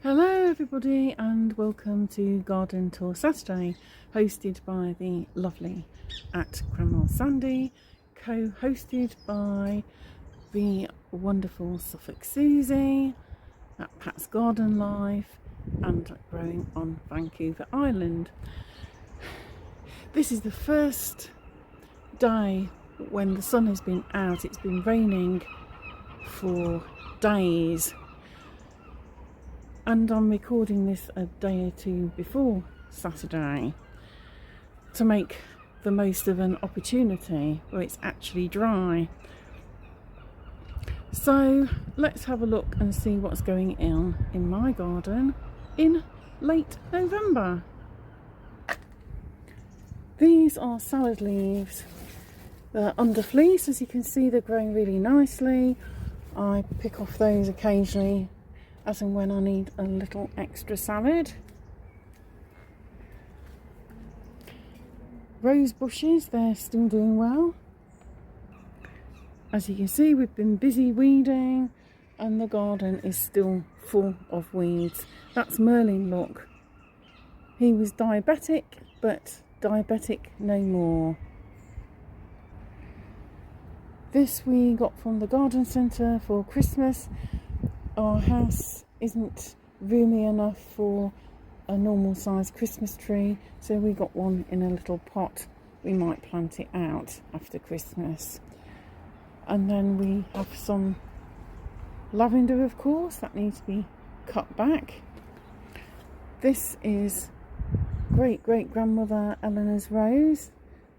Hello everybody and welcome to Garden Tour Saturday, hosted by the lovely @Grandma Sandy, co-hosted by the wonderful Suffolk Susie at Pat's Garden Life and growing on Vancouver Island. This is the first day when the sun has been out. It's been raining for days. And I'm recording this a day or two before Saturday to make the most of an opportunity where it's actually dry. So let's have a look and see what's going on in my garden in late November. These are salad leaves. They're under fleece. As you can see, they're growing really nicely. I pick off those occasionally as and when I need a little extra salad. Rose bushes, they're still doing well. As you can see, we've been busy weeding and the garden is still full of weeds. That's Merlin, look. He was diabetic, but diabetic no more. This we got from the garden centre for Christmas. Our house isn't roomy enough for a normal sized Christmas tree, so we got one in a little pot. We might plant it out after Christmas. And then we have some lavender, of course, that needs to be cut back. This is great-great-grandmother Eleanor's rose.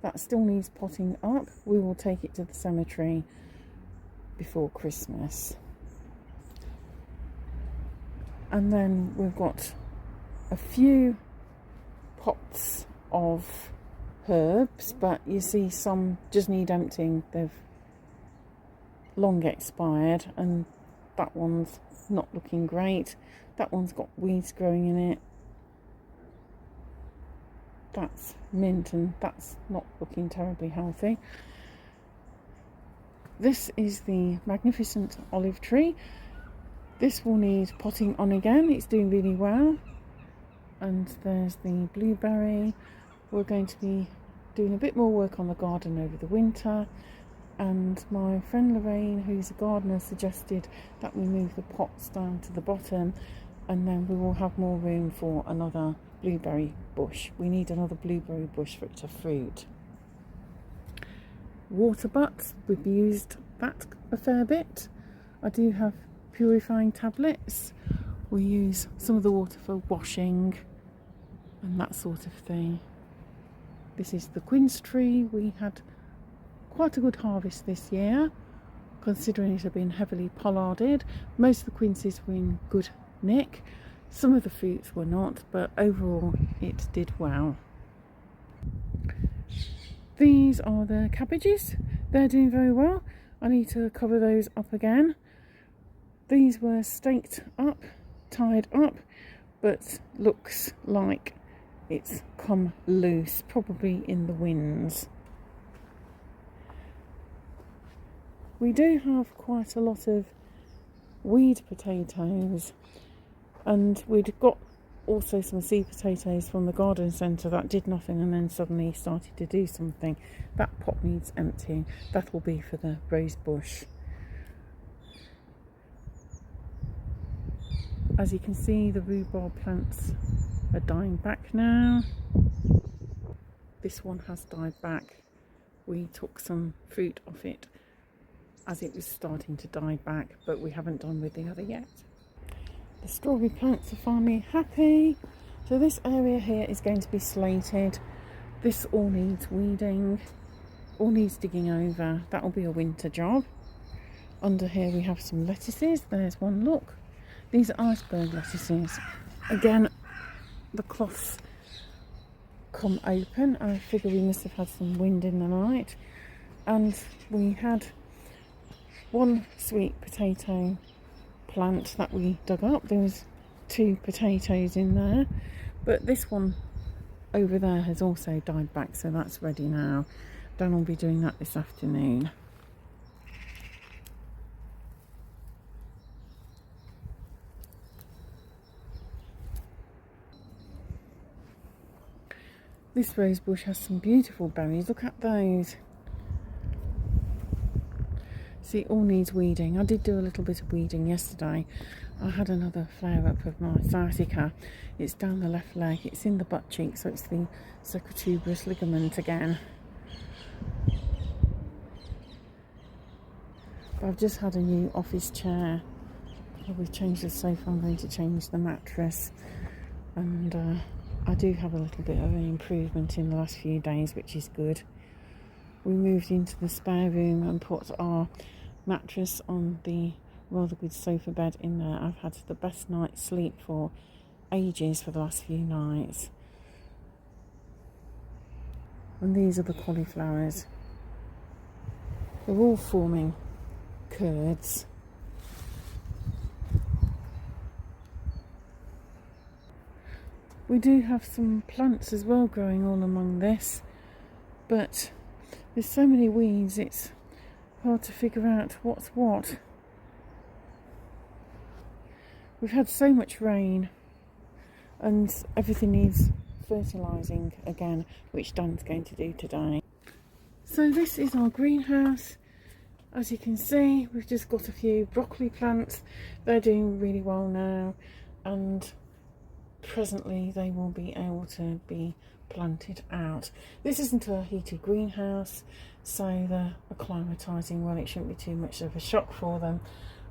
That still needs potting up. We will take it to the cemetery before Christmas. And then we've got a few pots of herbs, but you see some just need emptying. They've long expired, and that one's not looking great. That one's got weeds growing in it. That's mint, and that's not looking terribly healthy. This is the magnificent olive tree. This will need potting on again. It's doing really well. And there's the blueberry. We're going to be doing a bit more work on the garden over the winter. And my friend Lorraine, who's a gardener, suggested that we move the pots down to the bottom, and then we will have more room for another blueberry bush. We need another blueberry bush for it to fruit. Water butts, we've used that a fair bit. I do have purifying tablets. We use some of the water for washing and that sort of thing. This is the quince tree. We had quite a good harvest this year, considering it had been heavily pollarded. Most of the quinces were in good nick. Some of the fruits were not, but overall it did well. These are the cabbages. They're doing very well. I need to cover those up again. These were staked up, tied up, but looks like it's come loose, probably in the winds. We do have quite a lot of weed potatoes, and we'd got also some seed potatoes from the garden centre that did nothing and then suddenly started to do something. That pot needs emptying. That will be for the rose bush. As you can see, the rhubarb plants are dying back now. This one has died back. We took some fruit off it as it was starting to die back, but we haven't done with the other yet. The strawberry plants are finally happy. So this area here is going to be slated. This all needs weeding, all needs digging over. That will be a winter job. Under here we have some lettuces. There's one, look. These are iceberg lettuces. Again, the cloths come open. I figure we must have had some wind in the night. And we had one sweet potato plant that we dug up. There was 2 potatoes in there. But this one over there has also died back, so that's ready now. Dan will be doing that this afternoon. This rose bush has some beautiful berries. Look at those. See, it all needs weeding. I did do a little bit of weeding yesterday. I had another flare up of my sciatica. It's down the left leg. It's in the butt cheek, so it's the sacrotuberous ligament again. But I've just had a new office chair. We've changed the sofa. I'm going to change the mattress, and I do have a little bit of an improvement in the last few days, which is good. We moved into the spare room and put our mattress on the rather good sofa bed in there. I've had the best night's sleep for ages for the last few nights. And these are the cauliflowers. They're all forming curds. We do have some plants as well growing all among this, but there's so many weeds it's hard to figure out what's what. We've had so much rain and everything needs fertilising again, which Dan's going to do today. So this is our greenhouse. As you can see, we've just got a few broccoli plants. They're doing really well now, and presently they will be able to be planted out. This isn't a heated greenhouse, so they're acclimatising well. It shouldn't be too much of a shock for them.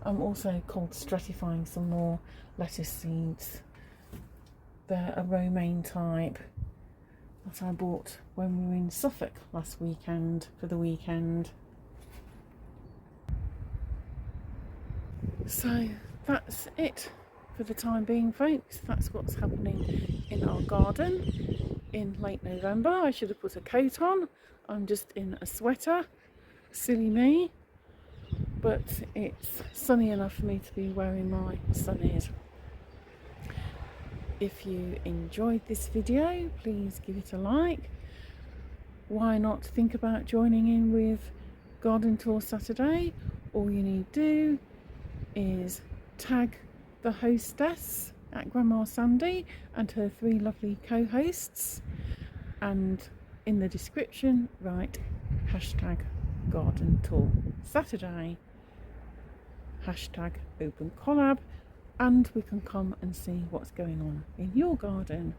I'm also cold stratifying some more lettuce seeds. They're a romaine type that I bought when we were in Suffolk last weekend for the weekend. So that's it for the time being, folks. That's what's happening in our garden in late November. I should have put a coat on. I'm just in a sweater. Silly me. But it's sunny enough for me to be wearing my sunnies. If you enjoyed this video, please give it a like. Why not think about joining in with Garden Tour Saturday? All you need to do is tag the hostess at Grandma Sandy and her 3 lovely co-hosts, and in the description write #GardenTourSaturday, #opencollab, and we can come and see what's going on in your garden.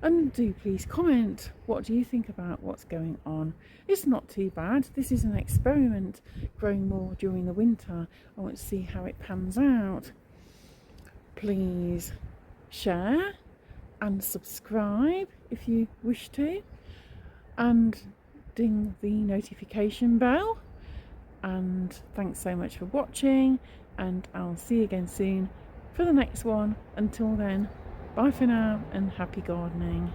And do please comment, what do you think about what's going on? It's not too bad. This is an experiment, growing more during the winter. I want to see how it pans out. Please share and subscribe if you wish to, and ding the notification bell. And thanks so much for watching, and I'll see you again soon for the next one. Until then, bye for now and happy gardening.